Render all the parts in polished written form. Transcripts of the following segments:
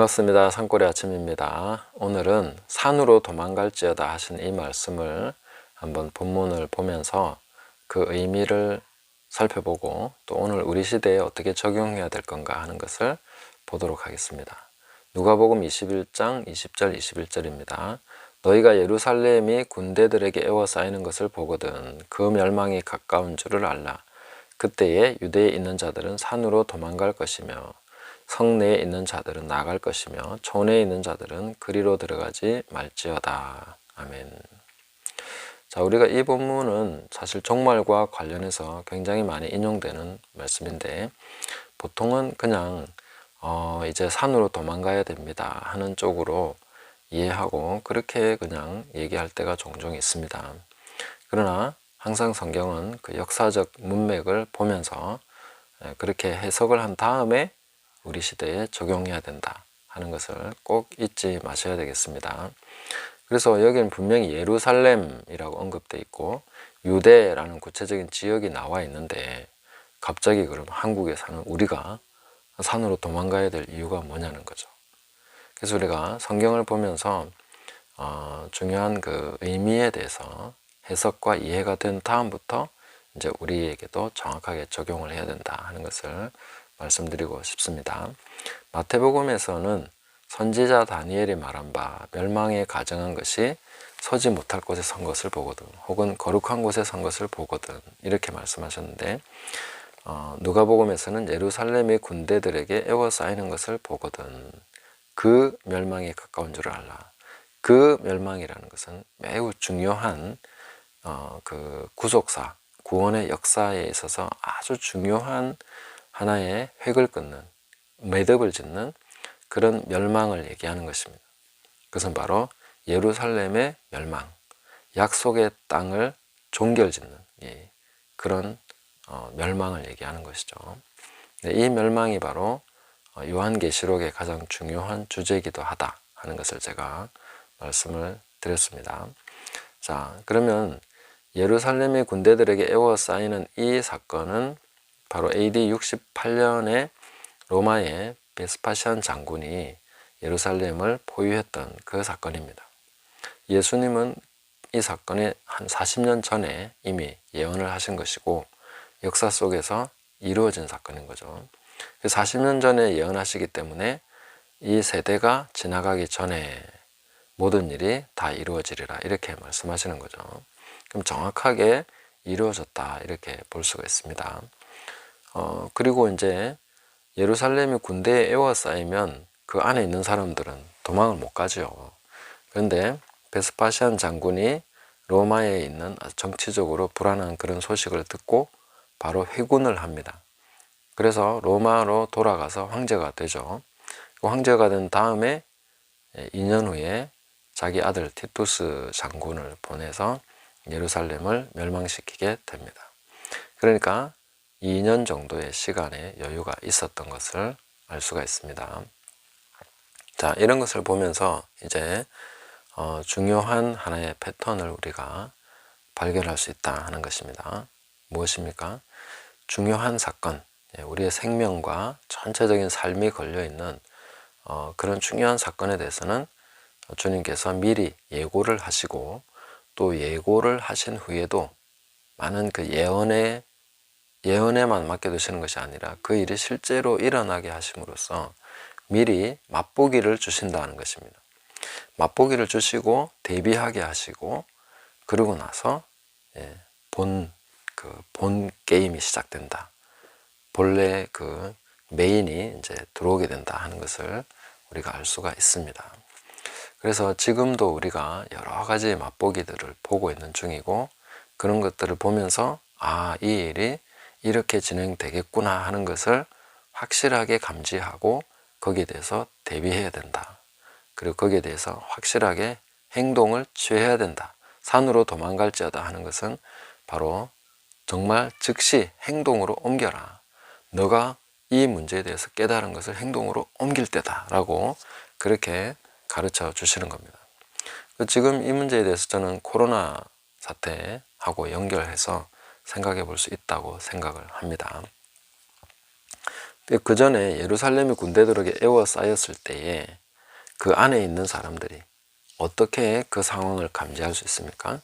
반갑습니다. 산골의 아침입니다. 오늘은 산으로 도망갈지어다 하신 이 말씀을 한번 본문을 보면서 그 의미를 살펴보고 또 오늘 우리 시대에 어떻게 적용해야 될 건가 하는 것을 보도록 하겠습니다. 누가복음 21장 20절 21절입니다. 너희가 예루살렘이 군대들에게 에워싸이는 것을 보거든 그 멸망이 가까운 줄을 알라. 그때에 유대에 있는 자들은 산으로 도망갈 것이며 성내에 있는 자들은 나갈 것이며 촌에 있는 자들은 그리로 들어가지 말지어다. 아멘. 자, 우리가 이 본문은 사실 종말과 관련해서 굉장히 많이 인용되는 말씀인데 보통은 그냥 이제 산으로 도망가야 됩니다 하는 쪽으로 이해하고 그렇게 그냥 얘기할 때가 종종 있습니다. 그러나 항상 성경은 그 역사적 문맥을 보면서 그렇게 해석을 한 다음에 우리 시대에 적용해야 된다 하는 것을 꼭 잊지 마셔야 되겠습니다. 그래서 여기는 분명히 예루살렘이라고 언급되어 있고 유대라는 구체적인 지역이 나와 있는데 갑자기 그럼 한국에 사는 우리가 산으로 도망가야 될 이유가 뭐냐는 거죠. 그래서 우리가 성경을 보면서 중요한 그 의미에 대해서 해석과 이해가 된 다음부터 이제 우리에게도 정확하게 적용을 해야 된다 하는 것을 말씀드리고 싶습니다. 마태복음에서는 선지자 다니엘이 말한 바 멸망에 가정한 것이 서지 못할 곳에 선 것을 보거든 혹은 거룩한 곳에 선 것을 보거든 이렇게 말씀하셨는데 누가복음에서는 예루살렘의 군대들에게 에워싸이는 것을 보거든 그 멸망에 가까운 줄 알라. 그 멸망이라는 것은 매우 중요한 그 구속사, 구원의 역사에 있어서 아주 중요한 하나의 획을 끊는, 매듭을 짓는 그런 멸망을 얘기하는 것입니다. 그것은 바로 예루살렘의 멸망, 약속의 땅을 종결짓는 그런 멸망을 얘기하는 것이죠. 이 멸망이 바로 요한계시록의 가장 중요한 주제이기도 하다 하는 것을 제가 말씀을 드렸습니다. 자, 그러면 예루살렘의 군대들에게 에워싸이는 이 사건은 바로 AD 68년에 로마의 베스파시안 장군이 예루살렘을 포위했던 그 사건입니다. 예수님은 이 사건에 한 40년 전에 이미 예언을 하신 것이고 역사 속에서 이루어진 사건인 거죠. 40년 전에 예언하시기 때문에 이 세대가 지나가기 전에 모든 일이 다 이루어지리라 이렇게 말씀하시는 거죠. 그럼 정확하게 이루어졌다 이렇게 볼 수가 있습니다. 그리고 이제 예루살렘이 군대에 에워싸이면 그 안에 있는 사람들은 도망을 못 가죠. 그런데 베스파시안 장군이 로마에 있는 정치적으로 불안한 그런 소식을 듣고 바로 회군을 합니다. 그래서 로마로 돌아가서 황제가 되죠. 황제가 된 다음에 2년 후에 자기 아들 티투스 장군을 보내서 예루살렘을 멸망시키게 됩니다. 그러니까 2년 정도의 시간의 여유가 있었던 것을 알 수가 있습니다. 자, 이런 것을 보면서 이제 중요한 하나의 패턴을 우리가 발견할 수 있다 하는 것입니다. 무엇입니까? 중요한 사건, 우리의 생명과 전체적인 삶이 걸려있는 그런 중요한 사건에 대해서는 주님께서 미리 예고를 하시고 또 예고를 하신 후에도 많은 그 예언에만 맡겨두시는 것이 아니라 그 일이 실제로 일어나게 하심으로써 미리 맛보기를 주신다는 것입니다. 맛보기를 주시고 대비하게 하시고 그러고 나서 본 게임이 시작된다. 본래 그 메인이 이제 들어오게 된다 하는 것을 우리가 알 수가 있습니다. 그래서 지금도 우리가 여러 가지 맛보기들을 보고 있는 중이고 그런 것들을 보면서 이 일이 이렇게 진행되겠구나 하는 것을 확실하게 감지하고 거기에 대해서 대비해야 된다. 그리고 거기에 대해서 확실하게 행동을 취해야 된다. 산으로 도망갈지어다 하는 것은 바로 정말 즉시 행동으로 옮겨라. 너가 이 문제에 대해서 깨달은 것을 행동으로 옮길 때다 라고 그렇게 가르쳐 주시는 겁니다. 지금 이 문제에 대해서 저는 코로나 사태하고 연결해서 생각해 볼 수 있다고 생각을 합니다. 그 전에 예루살렘이 군대들에게 에워싸였을 때에 그 안에 있는 사람들이 어떻게 그 상황을 감지할 수 있습니까?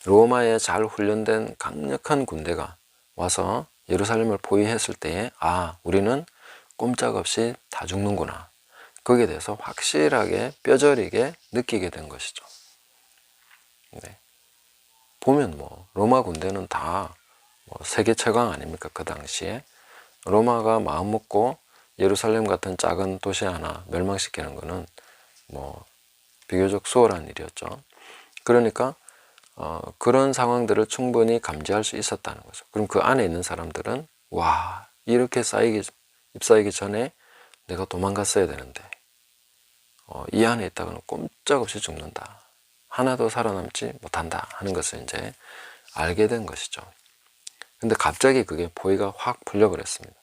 로마에 잘 훈련된 강력한 군대가 와서 예루살렘을 포위했을 때에 우리는 꼼짝없이 다 죽는구나. 거기에 대해서 확실하게 뼈저리게 느끼게 된 것이죠. 네. 보면 로마 군대는 다 세계 최강 아닙니까? 그 당시에 로마가 마음 먹고 예루살렘 같은 작은 도시 하나 멸망시키는 것은 비교적 수월한 일이었죠. 그러니까 그런 상황들을 충분히 감지할 수 있었다는 거죠. 그럼 그 안에 있는 사람들은 이렇게 ip사이기 전에 내가 도망갔어야 되는데 이 안에 있다가는 꼼짝없이 죽는다. 하나도 살아남지 못한다 하는 것을 이제 알게 된 것이죠. 근데 갑자기 그게 포위가 확 풀려버렸습니다.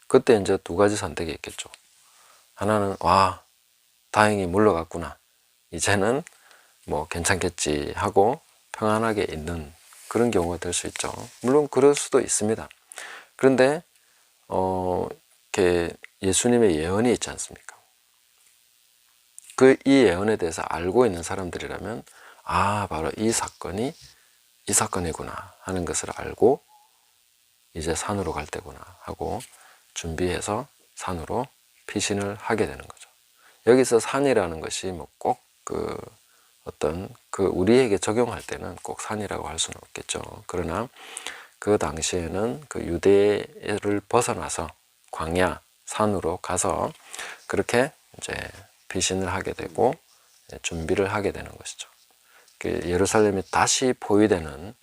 그때 이제 두 가지 선택이 있겠죠. 하나는 다행히 물러갔구나. 이제는 괜찮겠지 하고 평안하게 있는 그런 경우가 될 수 있죠. 물론 그럴 수도 있습니다. 그런데 이렇게 예수님의 예언이 있지 않습니까? 이 예언에 대해서 알고 있는 사람들이라면 바로 이 사건이구나 하는 것을 알고 이제 산으로 갈 때구나 하고 준비해서 산으로 피신을 하게 되는 거죠. 여기서 산이라는 것이 꼭 우리에게 적용할 때는 꼭 산이라고 할 수는 없겠죠. 그러나 그 당시에는 그 유대를 벗어나서 광야, 산으로 가서 그렇게 이제 피신을 하게 되고 준비를 하게 되는 것이죠. 예루살렘이 다시 포위되는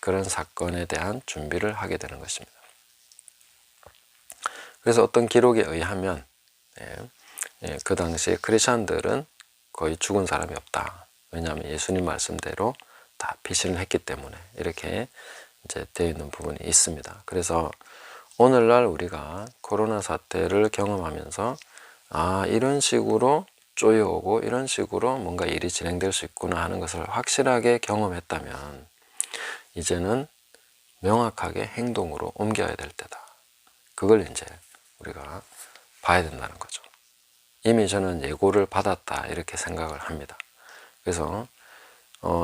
그런 사건에 대한 준비를 하게 되는 것입니다. 그래서 어떤 기록에 의하면 그 당시에 크리스천들은 거의 죽은 사람이 없다. 왜냐하면 예수님 말씀대로 다 피신을 했기 때문에 이렇게 이제 되어 있는 부분이 있습니다. 그래서 오늘날 우리가 코로나 사태를 경험하면서 이런 식으로 쪼여오고 이런 식으로 뭔가 일이 진행될 수 있구나 하는 것을 확실하게 경험했다면 이제는 명확하게 행동으로 옮겨야 될 때다. 그걸 이제 우리가 봐야 된다는 거죠. 이미 저는 예고를 받았다 이렇게 생각을 합니다. 그래서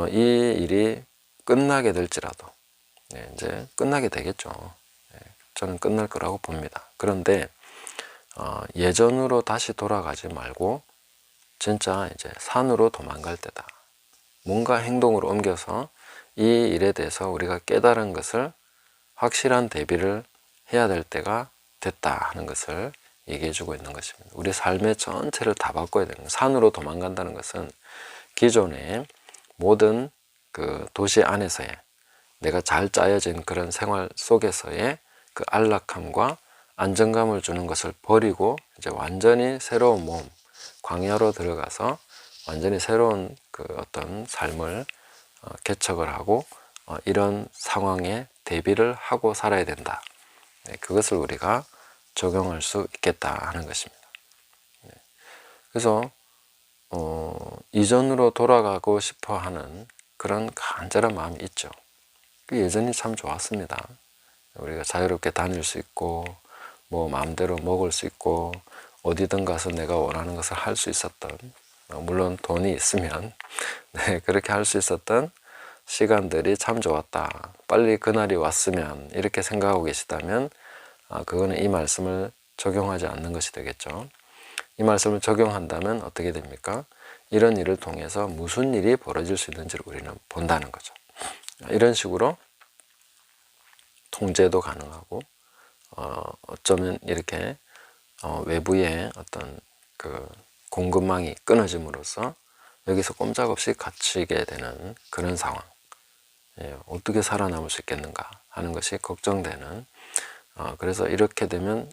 이 일이 끝나게 될지라도 이제 끝나게 되겠죠. 저는 끝날 거라고 봅니다. 그런데 예전으로 다시 돌아가지 말고 진짜 이제 산으로 도망갈 때다. 뭔가 행동으로 옮겨서 이 일에 대해서 우리가 깨달은 것을 확실한 대비를 해야 될 때가 됐다 하는 것을 얘기해 주고 있는 것입니다. 우리 삶의 전체를 다 바꿔야 되는 거예요. 산으로 도망간다는 것은 기존의 모든 그 도시 안에서의 내가 잘 짜여진 그런 생활 속에서의 그 안락함과 안정감을 주는 것을 버리고 이제 완전히 새로운 몸, 광야로 들어가서 완전히 새로운 그 어떤 삶을 개척을 하고 이런 상황에 대비를 하고 살아야 된다. 그것을 우리가 적용할 수 있겠다 하는 것입니다. 그래서 이전으로 돌아가고 싶어 하는 그런 간절한 마음이 있죠. 예전이 참 좋았습니다. 우리가 자유롭게 다닐 수 있고 마음대로 먹을 수 있고 어디든 가서 내가 원하는 것을 할 수 있었던, 물론 돈이 있으면 그렇게 할 수 있었던 시간들이 참 좋았다. 빨리 그날이 왔으면 이렇게 생각하고 계시다면 그거는 이 말씀을 적용하지 않는 것이 되겠죠. 이 말씀을 적용한다면 어떻게 됩니까? 이런 일을 통해서 무슨 일이 벌어질 수 있는지를 우리는 본다는 거죠. 이런 식으로 통제도 가능하고 어쩌면 이렇게 외부의 어떤 그 공급망이 끊어짐으로써 여기서 꼼짝없이 갇히게 되는 그런 상황, 어떻게 살아남을 수 있겠는가 하는 것이 걱정되는, 그래서 이렇게 되면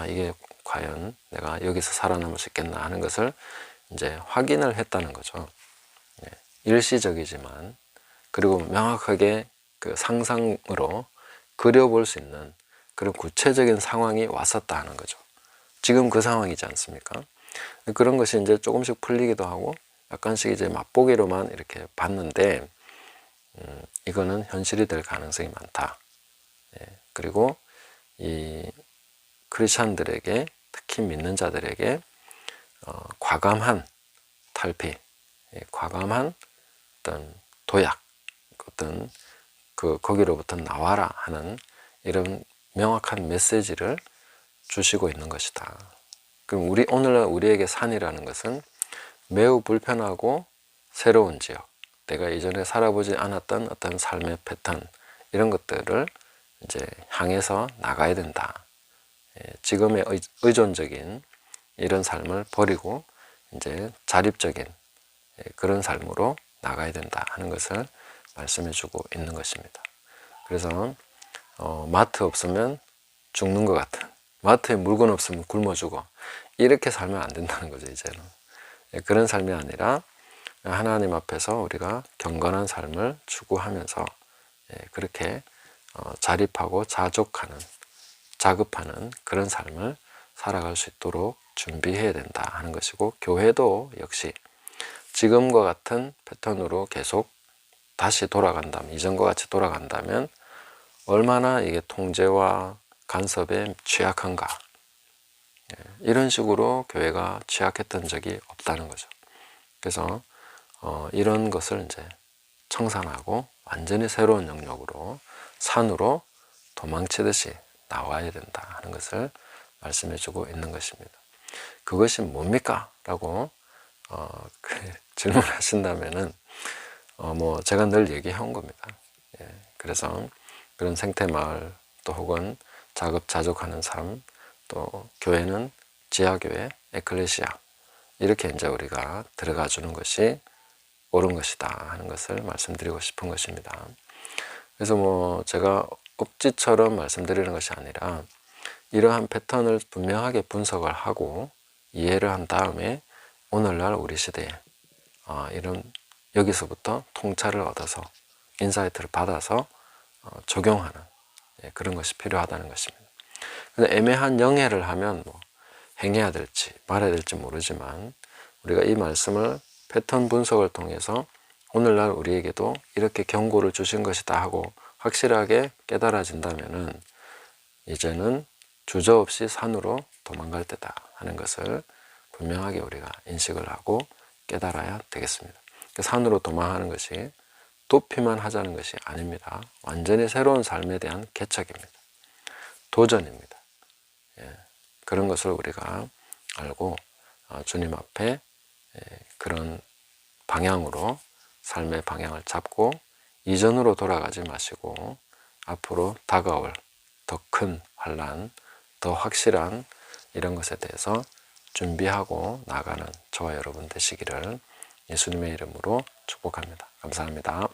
이게 과연 내가 여기서 살아남을 수 있겠나 하는 것을 이제 확인을 했다는 거죠. 일시적이지만 그리고 명확하게 그 상상으로 그려볼 수 있는 그런 구체적인 상황이 왔었다 하는 거죠. 지금 그 상황이지 않습니까? 그런 것이 이제 조금씩 풀리기도 하고 약간씩 이제 맛보기로만 이렇게 봤는데 이거는 현실이 될 가능성이 많다. 그리고 크리스천들에게, 특히 믿는 자들에게 과감한 탈피, 과감한 어떤 도약, 어떤 거기로부터 나와라 하는 이런 명확한 메시지를 주시고 있는 것이다. 그럼 오늘날 우리에게 산이라는 것은 매우 불편하고 새로운 지역, 내가 이전에 살아보지 않았던 어떤 삶의 패턴, 이런 것들을 이제 향해서 나가야 된다. 지금의 의존적인 이런 삶을 버리고 이제 자립적인 그런 삶으로 나가야 된다 하는 것을 말씀해 주고 있는 것입니다. 그래서 마트 없으면 죽는 것 같은, 마트에 물건 없으면 굶어 죽어, 이렇게 살면 안 된다는 거죠. 이제는 그런 삶이 아니라 하나님 앞에서 우리가 경건한 삶을 추구하면서 그렇게 자립하고 자급하는 그런 삶을 살아갈 수 있도록 준비해야 된다 하는 것이고, 교회도 역시 지금과 같은 패턴으로 계속 다시 돌아간다면, 이전과 같이 돌아간다면 얼마나 이게 통제와 간섭에 취약한가, 이런 식으로 교회가 취약했던 적이 없다는 거죠. 그래서 이런 것을 이제 청산하고 완전히 새로운 영역으로, 산으로 도망치듯이 나와야 된다 하는 것을 말씀해 주고 있는 것입니다. 그것이 뭡니까? 라고 질문하신다면은 뭐 제가 늘 얘기해 온 겁니다. 그래서 그런 생태마을, 또 혹은 자급자족하는 삶, 또 교회는 지하교회, 에클레시아, 이렇게 이제 우리가 들어가 주는 것이 옳은 것이다 하는 것을 말씀드리고 싶은 것입니다. 그래서 뭐 제가 억지처럼 말씀드리는 것이 아니라 이러한 패턴을 분명하게 분석을 하고 이해를 한 다음에 오늘날 우리 시대에 이런 여기서부터 통찰을 얻어서 인사이트를 받아서 적용하는 그런 것이 필요하다는 것입니다. 근데 애매한 영해를 하면 뭐 행해야 될지 말아야 될지 모르지만, 우리가 이 말씀을 패턴 분석을 통해서 오늘날 우리에게도 이렇게 경고를 주신 것이다 하고 확실하게 깨달아진다면은 이제는 주저없이 산으로 도망갈 때다 하는 것을 분명하게 우리가 인식을 하고 깨달아야 되겠습니다. 산으로 도망하는 것이 도피만 하자는 것이 아닙니다. 완전히 새로운 삶에 대한 개척입니다. 도전입니다. 그런 것을 우리가 알고 주님 앞에 그런 방향으로 삶의 방향을 잡고 이전으로 돌아가지 마시고 앞으로 다가올 더 큰 환난, 더 확실한 이런 것에 대해서 준비하고 나가는 저와 여러분 되시기를 예수님의 이름으로 축복합니다. 감사합니다.